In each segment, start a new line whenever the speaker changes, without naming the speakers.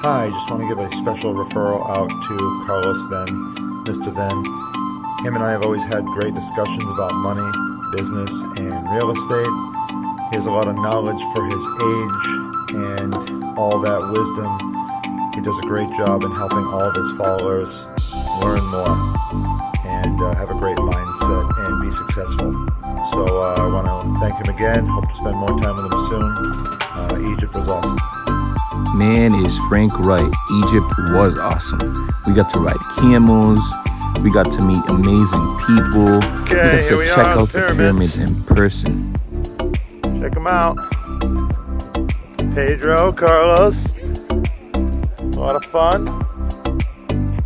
Hi, just want to give a special referral out to Carlos Then, Mr. Then. Him and I have always had great discussions about money, business, and real estate. He has a lot of knowledge for his age and all that wisdom. He does a great job in helping all of his followers learn more and have a great mindset and be successful. So I want to thank him again. Hope to spend more time with him soon. Egypt was awesome.
Man, is Frank right. Egypt was awesome. We got to ride camels. We got to meet amazing people.
Okay,
we got to check out the pyramids in person.
Check them out. Pedro, Carlos. A lot of fun.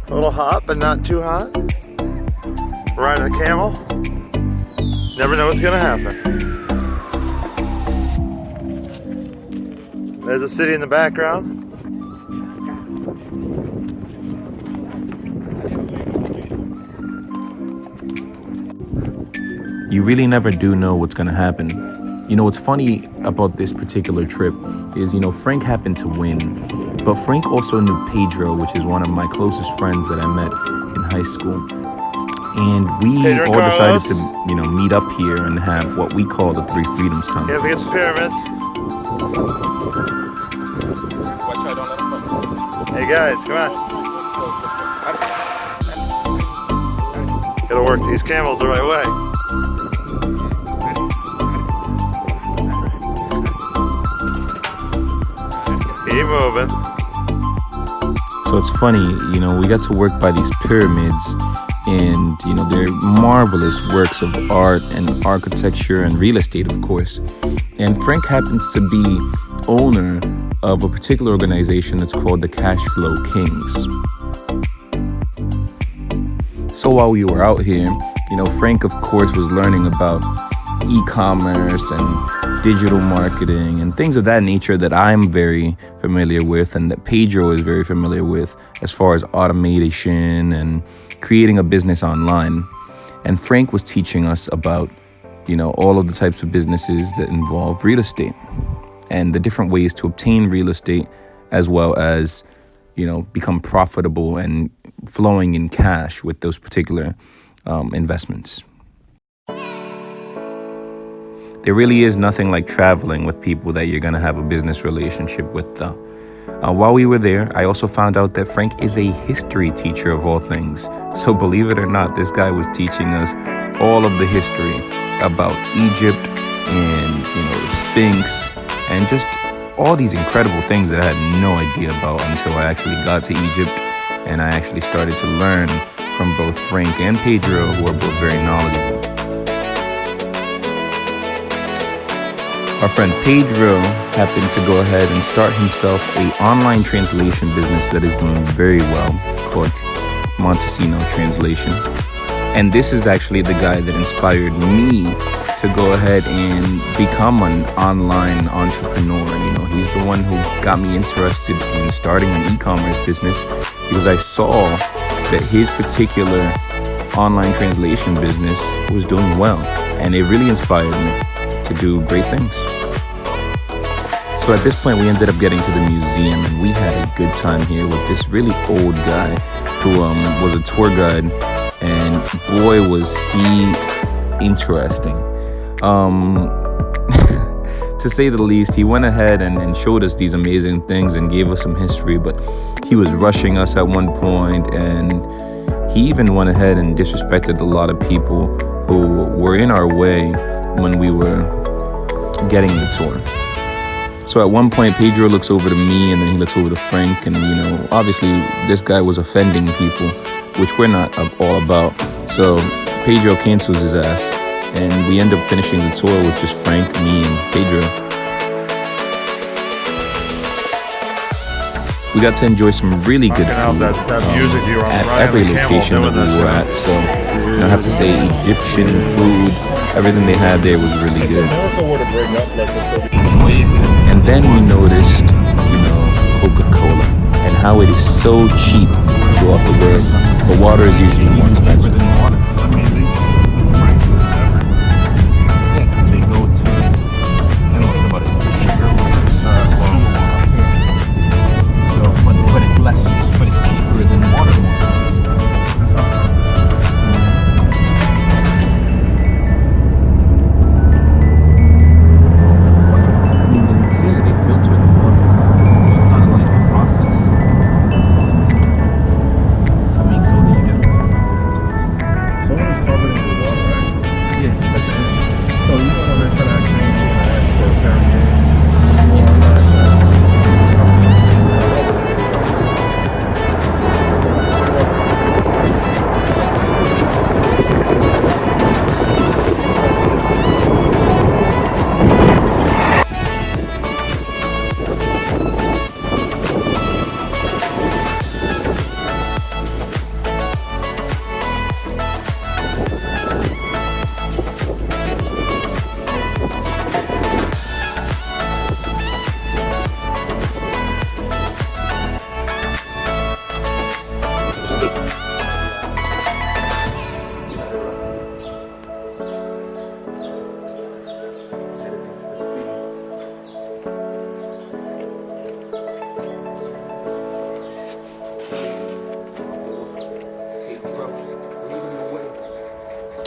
A little hot, but not too hot. Riding a camel. Never know what's gonna happen. There's a city in the background.
You really never do know what's going to happen. You know, what's funny about this particular trip is, Frank happened to win. But Frank also knew Pedro, which is one of my closest friends that I met in high school. And we
Pedro
all decided
Carlos.
to, meet up here and have what we call the Three Freedoms
Can't forget
Conference.
the pyramids. Hey guys, come on. Gotta work these camels the right way. Keep moving.
So it's funny, we got to work by these pyramids and, they're marvelous works of art and architecture and real estate, of course. And Frank happens to be owner of a particular organization that's called the Cash Flow Kings. So while we were out here, Frank, of course, was learning about e-commerce and digital marketing and things of that nature that I'm very familiar with and that Pedro is very familiar with as far as automation and creating a business online. And Frank was teaching us about, all of the types of businesses that involve real estate and the different ways to obtain real estate as well as, become profitable and flowing in cash with those particular investments. There really is nothing like traveling with people that you're going to have a business relationship with, though. While we were there, I also found out that Frank is a history teacher of all things. So believe it or not, this guy was teaching us all of the history about Egypt and, the Sphinx and just all these incredible things that I had no idea about until I actually got to Egypt and I actually started to learn from both Frank and Pedro, who are both very knowledgeable. Our friend Pedro happened to go ahead and start himself an online translation business that is doing very well called Montesino Translation. And this is actually the guy that inspired me to go ahead and become an online entrepreneur. He's the one who got me interested in starting an e-commerce business because I saw that his particular online translation business was doing well. And it really inspired me to do great things. So at this point, we ended up getting to the museum, and we had a good time here with this really old guy who was a tour guide, and boy, was he interesting. To say the least, he went ahead and showed us these amazing things and gave us some history, but he was rushing us at one point, and he even went ahead and disrespected a lot of people who were in our way when we were getting the tour. So at one point, Pedro looks over to me and then he looks over to Frank. And, obviously this guy was offending people, which we're not all about. So Pedro cancels his ass and we end up finishing the tour with just Frank, me, and Pedro. We got to enjoy some really good food at every location that we were at. So I have to say Egyptian food, everything they had there was really good. And then we noticed, Coca-Cola and how it is so cheap throughout the world, but water is usually more expensive.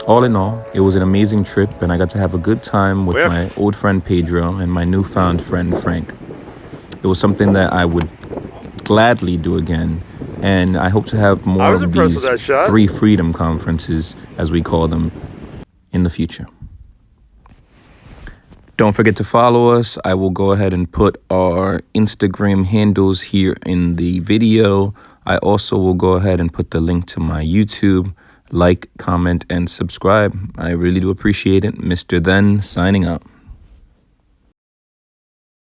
All in all, it was an amazing trip, and I got to have a good time with my old friend Pedro and my newfound friend Frank. It was something that I would gladly do again, and I hope to have more of these 3 freedom conferences, as we call them, in the future. Don't forget to follow us. I will go ahead and put our Instagram handles here in the video. I also will go ahead and put the link to my YouTube. Like, comment, and subscribe. I really do appreciate it. Mr. Then signing out.